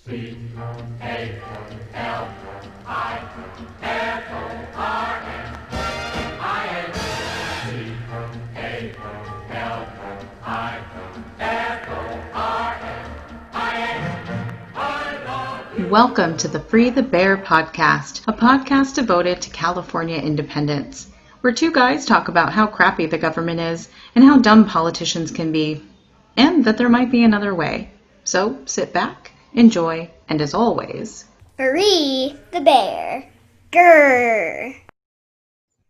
Welcome to the Free the Bear podcast, a podcast devoted to California independence, where two guys talk about how crappy the government is and how dumb politicians can be, and that there might be another way. So sit back, enjoy, and as always, Free the bear. Grrr.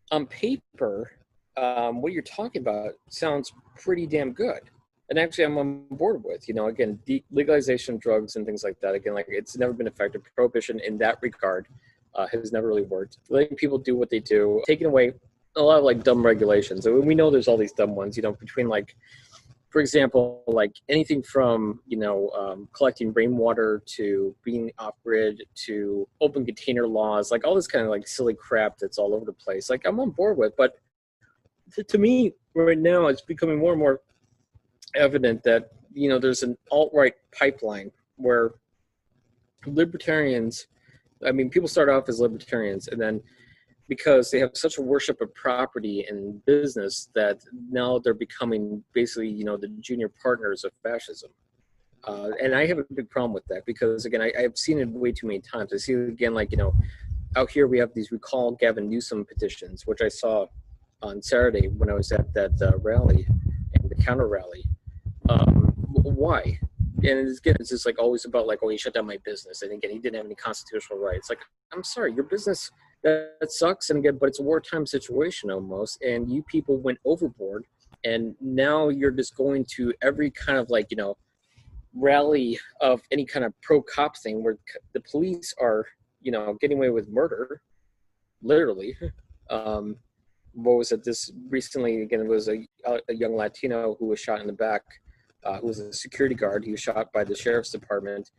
On paper, what you're talking about sounds pretty damn good. And actually, I'm on board with, again, legalization of drugs and things like that. Again, like it's never been effective. Prohibition in that regard has never really worked. Letting people do what they do, taking away a lot of like dumb regulations. And we know there's all these dumb ones, between like, for example, like anything from, collecting rainwater to being off-grid to open container laws, like all this kind of like silly crap that's all over the place. Like I'm on board with, but to me right now, it's becoming more and more evident that, there's an alt-right pipeline where libertarians, people start off as libertarians, and then because they have such a worship of property and business that now they're becoming basically, the junior partners of fascism. And I have a big problem with that because, again, I've seen it way too many times. I see it again, like, out here we have these Recall Gavin Newsom petitions, which I saw on Saturday when I was at that rally and the counter rally. Why? And again, it's just like always about like, oh, he shut down my business. And again, he didn't have any constitutional rights. Like, I'm sorry, your business, that sucks. And again, but it's a wartime situation almost. And you people went overboard. And now you're just going to every kind of like, rally of any kind of pro-cop thing where the police are, getting away with murder, literally. What was it? This recently, again, it was a young Latino who was shot in the back, who was a security guard. He was shot by the sheriff's department.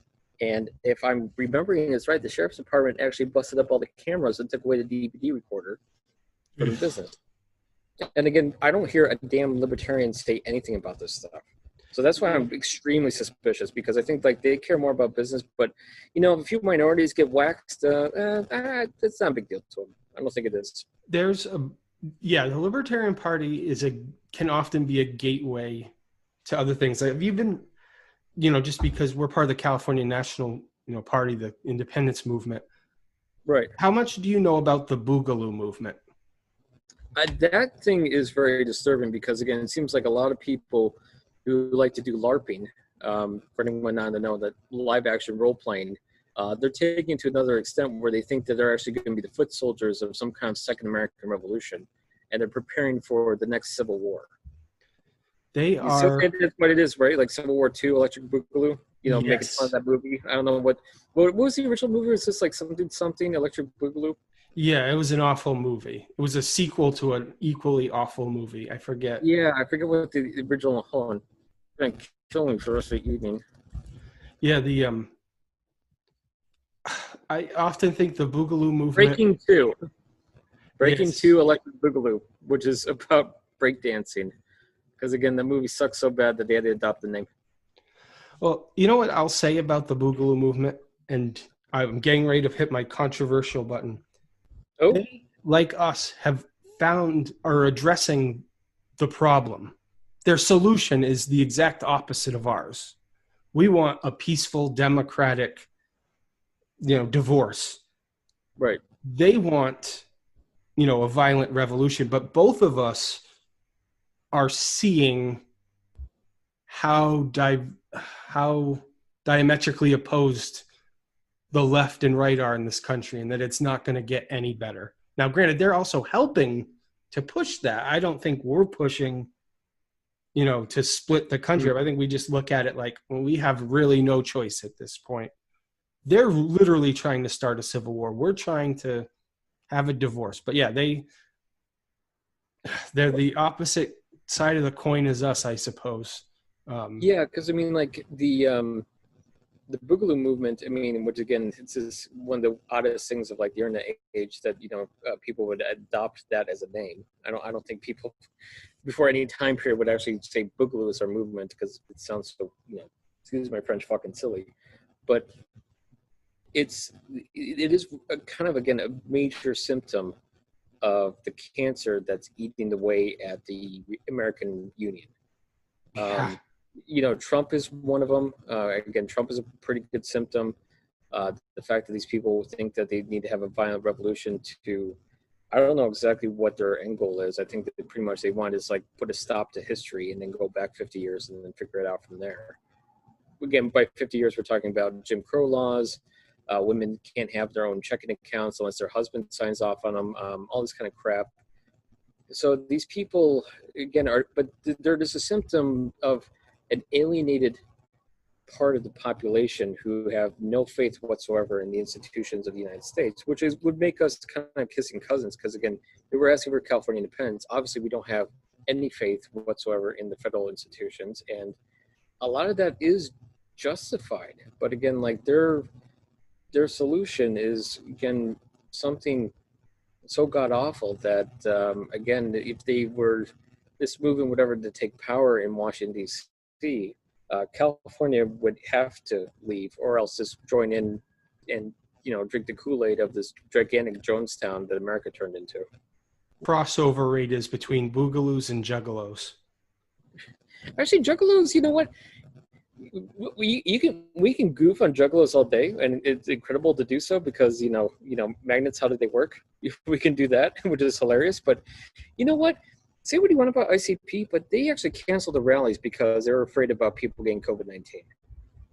And if I'm remembering this right, the sheriff's department actually busted up all the cameras and took away the DVD recorder from the business. And again, I don't hear a damn libertarian say anything about this stuff. So that's why I'm extremely suspicious, because I think like they care more about business. But, if a few minorities get waxed, that's not a big deal to them. I don't think it is. The Libertarian Party can often be a gateway to other things. Like, have you been, just because we're part of the California National, Party, the independence movement. Right. How much do you know about the Boogaloo movement? That thing is very disturbing because, again, it seems like a lot of people who like to do LARPing, for anyone not to know that live action role playing, they're taking it to another extent where they think that they're actually going to be the foot soldiers of some kind of second American Revolution, and they're preparing for the next Civil War. They are. That's what it is, right? Like Civil War II, Electric Boogaloo. Yes. Making fun of that movie. I don't know what was the original movie? Was this like something Electric Boogaloo? Yeah, it was an awful movie. It was a sequel to an equally awful movie. I forget. Yeah, I forget what the original. Hold on, it's gonna kill me for the rest of the evening. Yeah, I often think the Boogaloo movement. Breaking Two, Electric Boogaloo, which is about breakdancing. Because again, the movie sucks so bad that they had to adopt the name. Well, you know what I'll say about the Boogaloo movement, and I'm getting ready to hit my controversial button. Oh, they, like us, are addressing the problem. Their solution is the exact opposite of ours. We want a peaceful, democratic, divorce. Right. They want, a violent revolution. But both of us are seeing how diametrically opposed the left and right are in this country, and that it's not going to get any better. Now, granted, they're also helping to push that. I don't think we're pushing, to split the country. I think we just look at it like, well, we have really no choice at this point. They're literally trying to start a civil war. We're trying to have a divorce. But yeah, they're the opposite side of the coin as us, I suppose. Yeah, because like the Boogaloo movement, which again, it's just one of the oddest things of like the internet age that people would adopt that as a name. I don't think people before any time period would actually say Boogaloo is our movement because it sounds so excuse my French, fucking silly. but it is a kind of, again, a major symptom of the cancer that's eating away at the American Union. Yeah. Trump is one of them. Again, Trump is a pretty good symptom. The fact that these people think that they need to have a violent revolution to, I don't know exactly what their end goal is. I think that pretty much they want is like put a stop to history and then go back 50 years and then figure it out from there. Again, by 50 years, we're talking about Jim Crow laws. Women can't have their own checking accounts unless their husband signs off on them. All this kind of crap. So these people, again, but they're just a symptom of an alienated part of the population who have no faith whatsoever in the institutions of the United States, which would make us kind of kissing cousins. Because again, if we're asking for California independence, obviously we don't have any faith whatsoever in the federal institutions, and a lot of that is justified. But again, like their solution is, again, something so god awful that again, if they were this movement whatever to take power in Washington D.C., California would have to leave, or else just join in and drink the Kool-Aid of this gigantic Jonestown that America turned into. Crossover rate is between boogaloos and juggalos. Actually, juggalos, you know what? We can goof on juggalos all day, and it's incredible to do so because magnets. How do they work? We can do that, which is hilarious. But you know what? Say what you want about ICP, but they actually canceled the rallies because they were afraid about people getting COVID-19.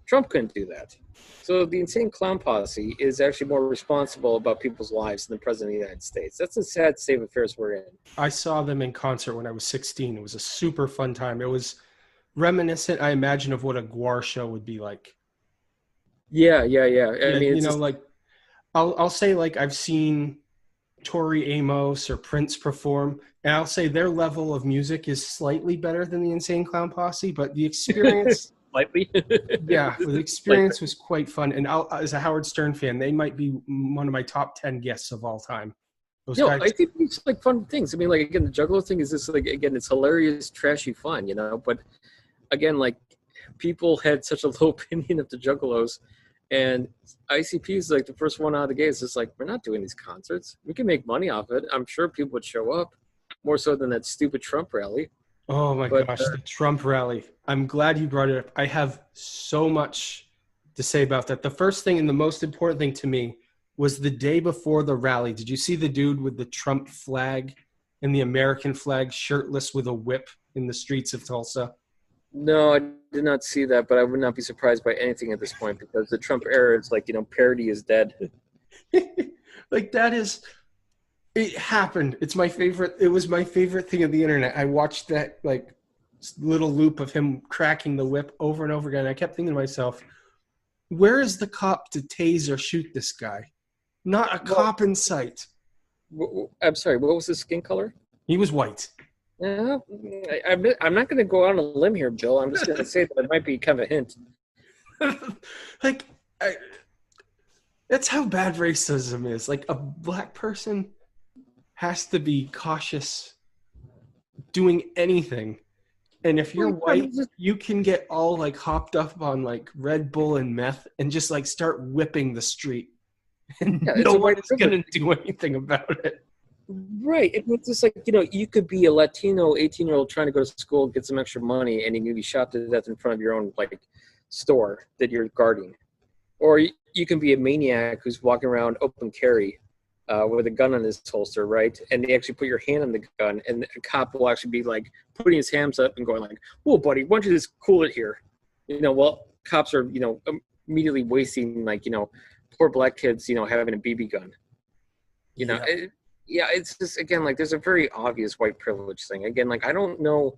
Trump couldn't do that. So the insane clown posse is actually more responsible about people's lives than the president of the United States. That's a sad state of affairs we're in. I saw them in concert when I was 16. It was a super fun time. It was reminiscent, I imagine, of what a Guar show would be like. Yeah. I mean, like I'll say, like, I've seen Tori Amos or Prince perform, and I'll say their level of music is slightly better than the Insane Clown Posse, but the experience slightly. Yeah, the experience was quite fun. And as a Howard Stern fan, they might be one of my top 10 guests of all time. I think it's like fun things. I mean, like, again, the Juggalo thing is just like, again, it's hilarious, trashy fun, but again, like, people had such a low opinion of the Juggalos, and ICP is like the first one out of the gate. It's just like, we're not doing these concerts. We can make money off it. I'm sure people would show up more so than that stupid Trump rally. Oh my gosh, the Trump rally. I'm glad you brought it up. I have so much to say about that. The first thing and the most important thing to me was the day before the rally. Did you see the dude with the Trump flag and the American flag shirtless with a whip in the streets of Tulsa? No, I did not see that, but I would not be surprised by anything at this point because the Trump era is like, parody is dead. Like, that is, it happened. It's my favorite. It was my favorite thing of the internet. I watched that like little loop of him cracking the whip over and over again. I kept thinking to myself, where is the cop to tase or shoot this guy? Not a cop in sight. I'm sorry, what was his skin color? He was white. I'm not going to go out on a limb here, Bill. I'm just going to say that it might be kind of a hint. That's how bad racism is. Like, a black person has to be cautious doing anything. And if you're white, you can get all like hopped up on like Red Bull and meth and just like start whipping the street. And no one is going to do anything about it. Right. It's just like, you could be a Latino 18-year-old trying to go to school, get some extra money, and you can be shot to death in front of your own like store that you're guarding. Or you can be a maniac who's walking around open carry with a gun on his holster, right? And they actually put your hand on the gun, and a cop will actually be like putting his hands up and going like, "Whoa, buddy, why don't you just cool it here?" Well, cops are, immediately wasting like, poor black kids, having a BB gun. It's just, again, like, there's a very obvious white privilege thing. Again, like, I don't know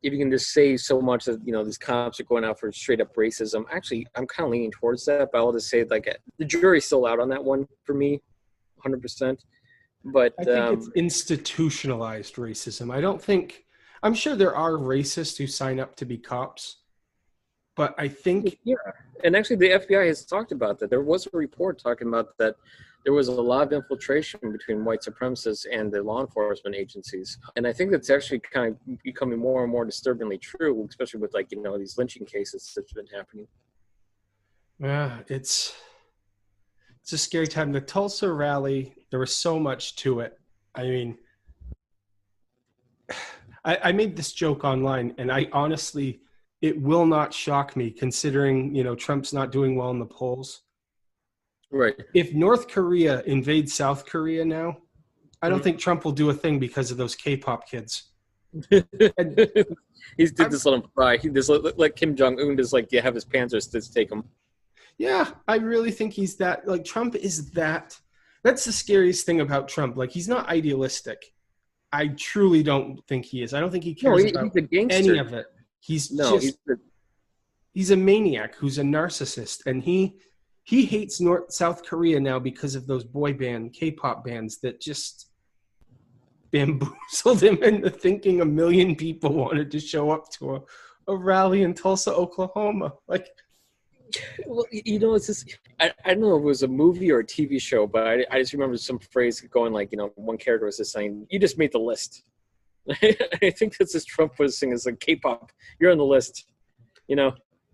if you can just say so much that, these cops are going out for straight up racism. Actually, I'm kind of leaning towards that, but I'll just say, like, the jury's still out on that one for me, 100%. But I think it's institutionalized racism. I'm sure there are racists who sign up to be cops, but I think... Yeah, and actually the FBI has talked about that. There was a report talking about that there was a lot of infiltration between white supremacists and the law enforcement agencies. And I think that's actually kind of becoming more and more disturbingly true, especially with, like, these lynching cases that's been happening. Yeah, it's a scary time. The Tulsa rally, there was so much to it. I mean, I made this joke online, and I honestly, it will not shock me considering, Trump's not doing well in the polls. Right. If North Korea invades South Korea now, I don't think Trump will do a thing because of those K-pop kids. And He's did just let him fry. He just let Kim Jong Un just like have his Panzers just take him. yeah, I really think he's that. Like Trump is that. That's the scariest thing about Trump. Like he's not idealistic. I truly don't think he is. I don't think he No, cares he's about a gangster. any of it. He's No, just he's a maniac who's a narcissist, and he hates South Korea now because of those boy band K-pop bands that just bamboozled him into thinking 1 million people wanted to show up to a rally in Tulsa, Oklahoma. Like, well, it's just I don't know if it was a movie or a TV show, but I just remember some phrase going like, one character was just saying, "You just made the list." I think that's just Trump was saying is like K-pop. You're on the list.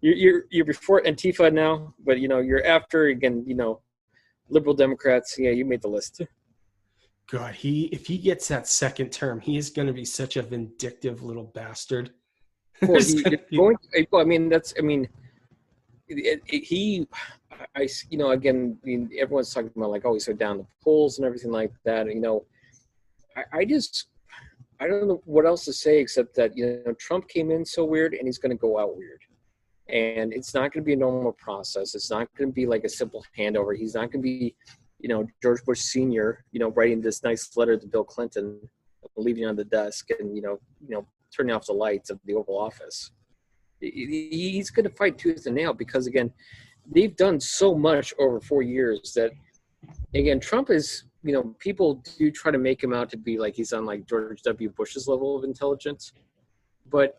You're before Antifa now, but you're after again. Liberal Democrats. Yeah, you made the list. God, if he gets that second term, he is going to be such a vindictive little bastard. Well, going. Well, I mean, again, everyone's talking about like, oh, he's so down the polls and everything like that. I don't know what else to say except that Trump came in so weird and he's going to go out weird, and it's not going to be a normal process. It's not going to be like a simple handover. He's not going to be, George Bush Sr. Writing this nice letter to Bill Clinton, leaving it on the desk, and turning off the lights of the Oval Office. He's going to fight tooth and nail because again, they've done so much over 4 years that again, Trump is. People do try to make him out to be like he's on like George W. Bush's level of intelligence. But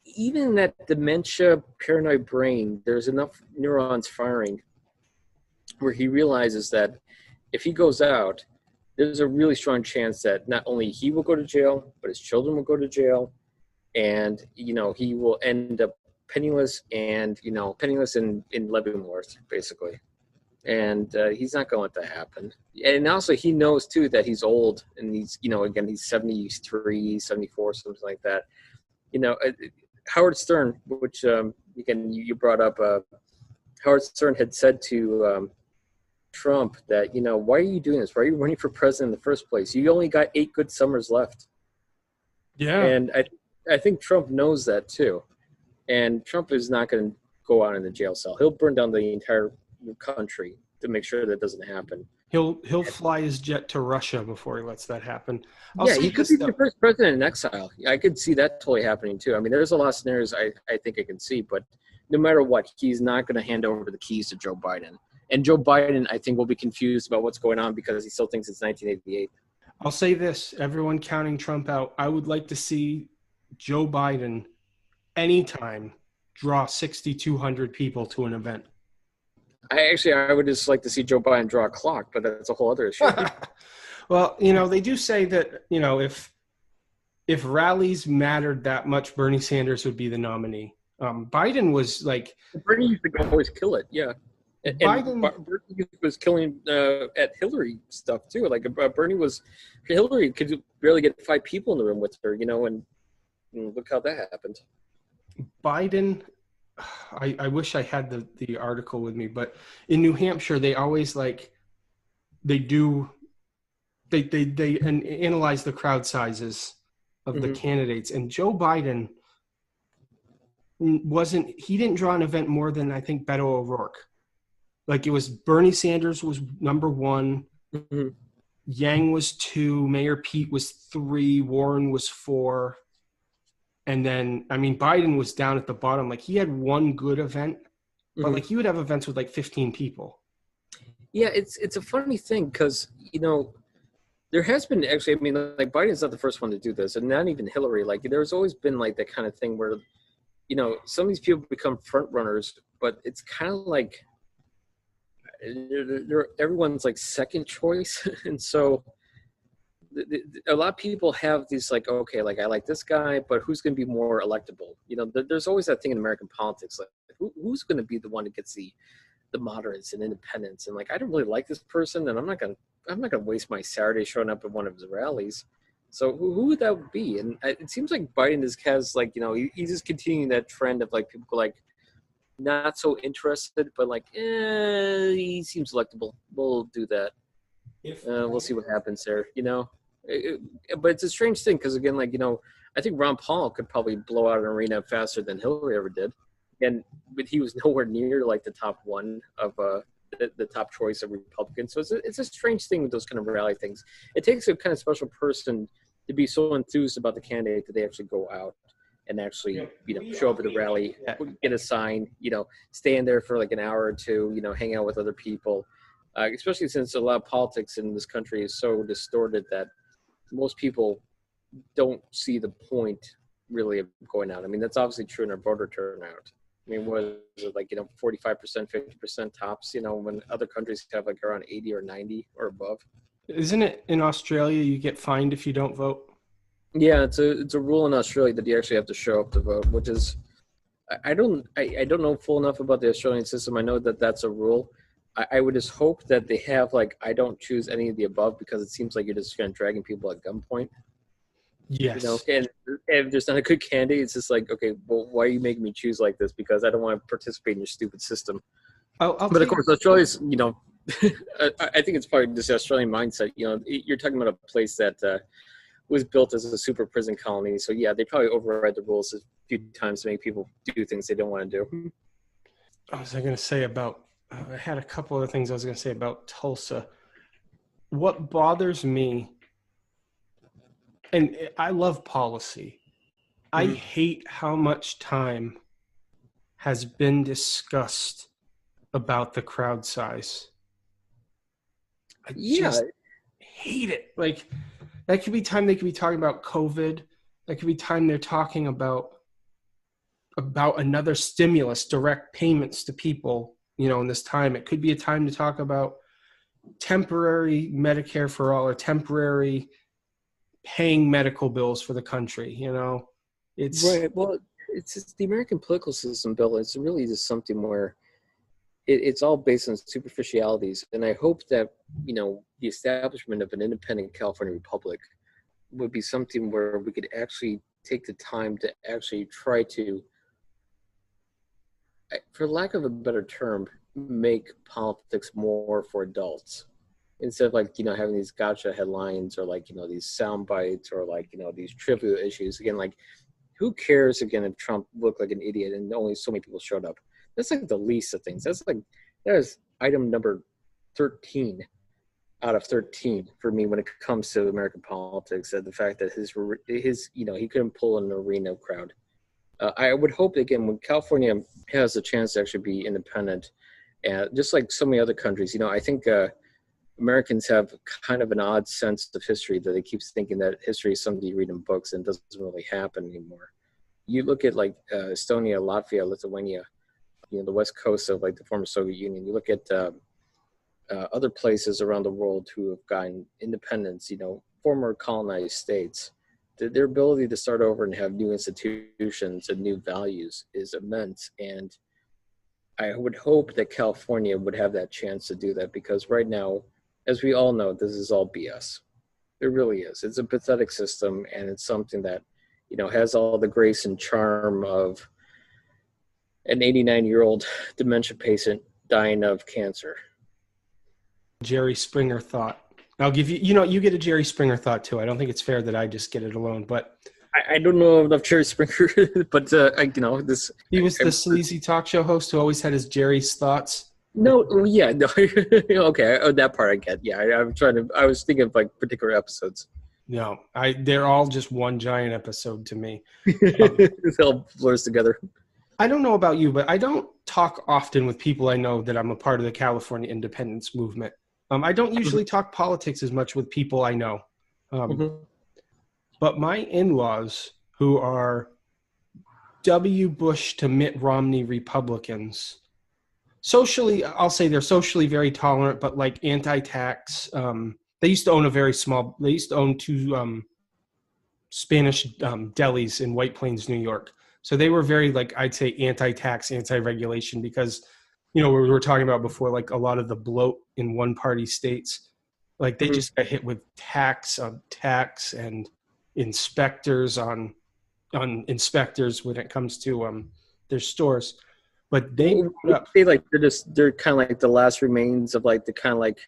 even in that dementia, paranoid brain, there's enough neurons firing where he realizes that if he goes out, there's a really strong chance that not only he will go to jail, but his children will go to jail. And, he will end up penniless and, penniless in Leavenworth, basically. And he's not going to let that happen. And also he knows too that he's old and he's, again, he's 73, 74, something like that. Howard Stern, which again, you brought up, Howard Stern had said to Trump that, why are you doing this? Why are you running for president in the first place? You only got 8 good summers left. Yeah. And I think Trump knows that too. And Trump is not going to go out in the jail cell. He'll burn down the entire country to make sure that doesn't happen. He'll fly his jet to Russia before he lets that happen. He could be the first president in exile. I could see that totally happening too. I mean, there's a lot of scenarios I think I can see, but no matter what, he's not going to hand over the keys to Joe Biden. And Joe Biden, I think, will be confused about what's going on because he still thinks it's 1988. I'll say this, everyone counting Trump out, I would like to see Joe Biden anytime draw 6,200 people to an event. I would just like to see Joe Biden draw a clock, but that's a whole other issue. Well, they do say that, if rallies mattered that much, Bernie Sanders would be the nominee. Biden was like... Bernie used to always kill it, yeah. And Bernie was killing at Hillary stuff, too. Like, Hillary could barely get 5 people in the room with her, and look how that happened. Biden... I wish I had the article with me, but in New Hampshire, they always they analyze the crowd sizes of the candidates, and Joe Biden he didn't draw an event more than I think Beto O'Rourke. Like it was Bernie Sanders was number 1, Yang was 2, Mayor Pete was 3, Warren was 4. And then, Biden was down at the bottom. Like, he had one good event, but, he would have events with, 15 people. Yeah, it's a funny thing because, there has been actually, Biden's not the first one to do this, and not even Hillary. Like, there's always been, that kind of thing where, some of these people become front runners, but it's kind of like they're everyone's, second choice. And so a lot of people have these okay, I like this guy, but who's going to be more electable? There's always that thing in American politics, who's going to be the one that gets the the moderates and independents, and like I don't really like this person, and I'm not gonna waste my Saturday showing up at one of his rallies. So who would that be? And it seems like Biden has like, you know, he's just continuing that trend of like people like not so interested, but like he seems electable. We'll do that. We'll see what happens there. You know, but it's a strange thing because again, like, you know, I think Ron Paul could probably blow out an arena faster than Hillary ever did, but he was nowhere near like the top one of the top choice of Republicans. So it's a strange thing with those kind of rally things. It takes a kind of special person to be so enthused about the candidate that they actually go out and actually, you know, show up at the rally, get a sign, you know, stand there for like an hour or two, you know, hang out with other people. Especially since a lot of politics in this country is so distorted that most people don't see the point really of going out. I mean, that's obviously true in our voter turnout. I mean, was it like, you know, 45%, 50% tops, you know, when other countries have like around 80 or 90 or above. Isn't it in Australia you get fined if you don't vote? Yeah, it's a rule in Australia that you actually have to show up to vote, which is, I don't know full enough about the Australian system. I know that that's a rule. I would just hope that they have like, I don't choose any of the above, because it seems like you're just kind of dragging people at gunpoint. Yes. You know, and if there's not a good candidate, it's just like, okay, well, why are you making me choose like this? Because I don't want to participate in your stupid system. But of course, Australia's, you know, I think it's probably just the Australian mindset. You know, you're talking about a place that was built as a super prison colony. So yeah, they probably override the rules a few times to make people do things they don't want to do. What was I going to say about? I had a couple other things I was going to say about Tulsa. What bothers me, and I love policy, I hate how much time has been discussed about the crowd size. I just hate it. Like, that could be time they could be talking about COVID. That could be time they're talking about another stimulus, direct payments to people, you know, in this time. It could be a time to talk about temporary Medicare for all, or temporary paying medical bills for the country. You know, it's right. Well, it's just the American political system, Bill. It's really just something where it's all based on superficialities. And I hope that, you know, the establishment of an independent California Republic would be something where we could actually take the time to actually try to, for lack of a better term, make politics more for adults, instead of like, you know, having these gotcha headlines, or like, you know, these sound bites, or like, you know, these trivial issues. Again, like, who cares again if Trump looked like an idiot and only so many people showed up? That's like the least of things. That is item number 13 out of 13 for me when it comes to American politics. The fact that his you know, he couldn't pull an arena crowd. I would hope, again, when California has a chance to actually be independent, just like so many other countries, you know, I think Americans have kind of an odd sense of history, that they keep thinking that history is something you read in books and doesn't really happen anymore. You look at like Estonia, Latvia, Lithuania, you know, the west coast of like the former Soviet Union. You look at other places around the world who have gotten independence, you know, former colonized states. Their ability to start over and have new institutions and new values is immense. And I would hope that California would have that chance to do that, because right now, as we all know, this is all BS. It really is. It's a pathetic system, and it's something that, you know, has all the grace and charm of an 89-year-old dementia patient dying of cancer. Jerry Springer thought. I'll give you, you know, you get a Jerry Springer thought too. I don't think it's fair that I just get it alone, but I don't know enough Jerry Springer, but you know, this. He was the sleazy talk show host who always had his Jerry's thoughts. No, yeah, no, okay, that part I get. Yeah, I was thinking of like particular episodes. No, they're all just one giant episode to me. It all blurs together. I don't know about you, but I don't talk often with people I know that I'm a part of the California independence movement. I don't usually talk politics as much with people I know. But my in-laws, who are W. Bush to Mitt Romney Republicans, socially, I'll say they're socially very tolerant, but like anti-tax. They used to own two Spanish delis in White Plains, New York. So they were very, like, I'd say anti-tax, anti-regulation, because you know, we were talking about before, like a lot of the bloat in one party states, like they just got hit with tax on tax and inspectors on inspectors when it comes to their stores. But they Well, put up, they like they're kind of like the last remains of like the kind of like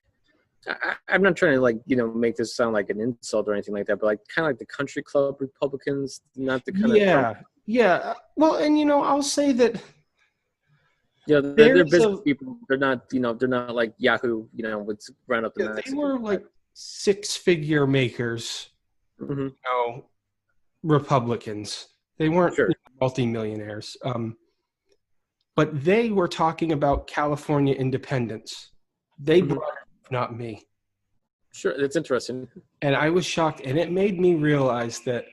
I'm not trying to like make this sound like an insult or anything like that, but like kind of like the country club Republicans, not the kind of Trump. yeah. Well, and I'll say that They're business people. They're not they're not like Yahoo. Would round up the they Mexicans. were like six-figure makers. Republicans. They weren't multimillionaires. But they were talking about California independence. They brought it up, not me. Sure, that's interesting. And I was shocked, and it made me realize that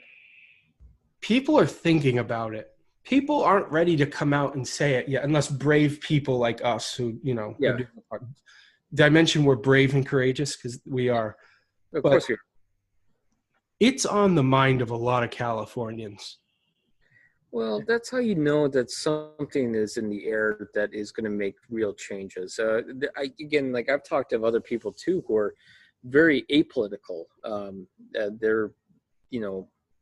people are thinking about it. People aren't ready to come out and say it yet, unless brave people like us who, did I mention we're brave and courageous? Because we are. Of course we are. It's on the mind of a lot of Californians. Well, that's how you know that something is in the air that is going to make real changes. Again, like I've talked to other people too who are very apolitical. They're,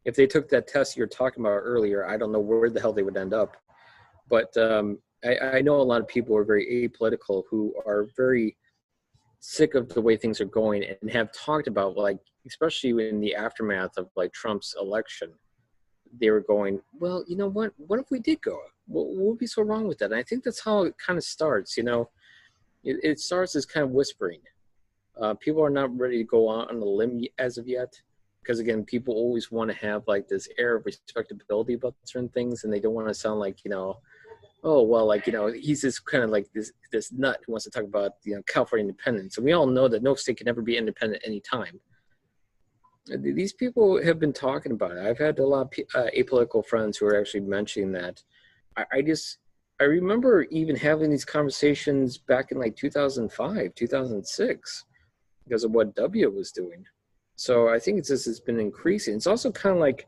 if they took that test you were talking about earlier, I don't know where the hell they would end up. But I know a lot of people who are very apolitical who are very sick of the way things are going and have talked about, like, especially in the aftermath of like Trump's election. They were going, well, you know what? What if we did go? What would be so wrong with that? And I think that's how it kind of starts. It starts as kind of whispering. People are not ready to go on a limb as of yet, because again, people always want to have like this air of respectability about certain things, and they don't want to sound like oh well, like he's just kind of like this nut who wants to talk about California independence, and we all know that no state can ever be independent at any time. These people have been talking about it. I've had a lot of apolitical friends who are actually mentioning that. I remember even having these conversations back in like 2005, 2006, because of what W was doing. So I think it's been increasing. It's also kind of like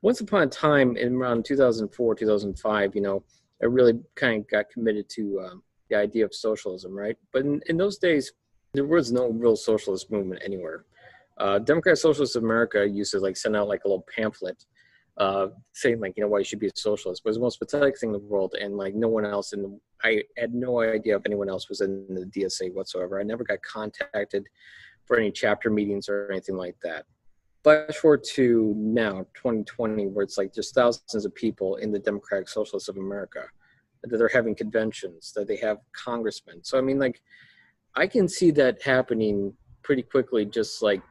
once upon a time in around 2004, 2005, I really kind of got committed to the idea of socialism, right? But in those days, there was no real socialist movement anywhere. Democratic Socialists of America used to like send out like a little pamphlet saying like, why you should be a socialist. But it was the most pathetic thing in the world. And like no one else I had no idea if anyone else was in the DSA whatsoever. I never got contacted for any chapter meetings or anything like that. Flash forward to now, 2020, where it's like there's thousands of people in the Democratic Socialists of America that they're having conventions, that they have congressmen. So, I mean, like, I can see that happening pretty quickly, just like,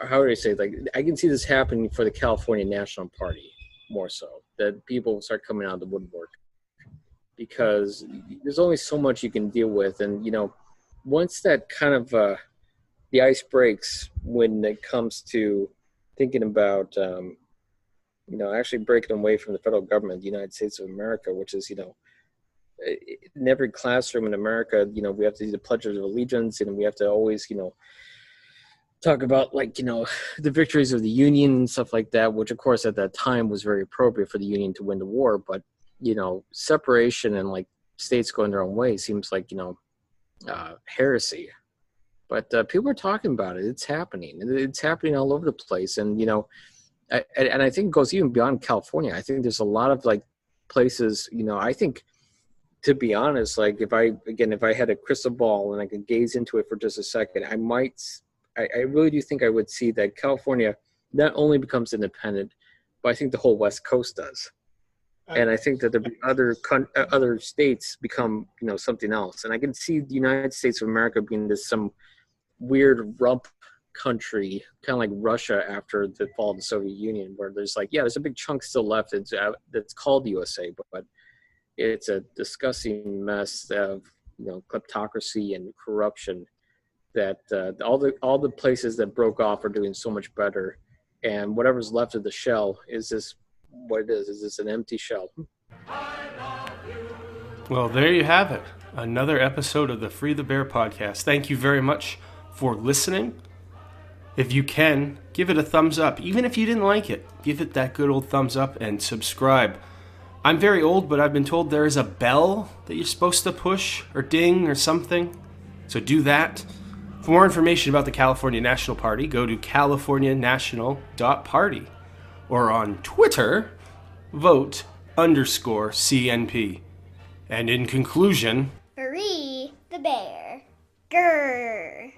how would I say, like, I can see this happening for the California National Party more so, that people start coming out of the woodwork, because there's only so much you can deal with. And, once that kind of, the ice breaks when it comes to thinking about, actually breaking away from the federal government, the United States of America, which is, in every classroom in America, we have to do the Pledge of Allegiance, and we have to always, talk about like, the victories of the Union and stuff like that, which of course at that time was very appropriate for the Union to win the war. But, separation and like states going their own way seems like, heresy. But people are talking about it. It's happening. It's happening all over the place. And, I think it goes even beyond California. I think there's a lot of like places, I think, to be honest, like if I had a crystal ball and I could gaze into it for just a second, I really do think I would see that California not only becomes independent, but I think the whole West Coast does. And I think that the other states become, something else. And I can see the United States of America being this some weird rump country, kind of like Russia after the fall of the Soviet Union, where there's like, there's a big chunk still left that's called the USA, but it's a disgusting mess of, kleptocracy and corruption that all the places that broke off are doing so much better. And whatever's left of the shell is this what it is. Is this an empty shell? Well, there you have it. Another episode of the Free the Bear podcast. Thank you very much for listening. If you can, give it a thumbs up. Even if you didn't like it, give it that good old thumbs up and subscribe I'm very old, but I've been told there is a bell that you're supposed to push or ding or something. So do that. For more information about the California National Party, go to californianational.party. Or on Twitter, vote_CNP. And in conclusion, Free the bear. Grrr.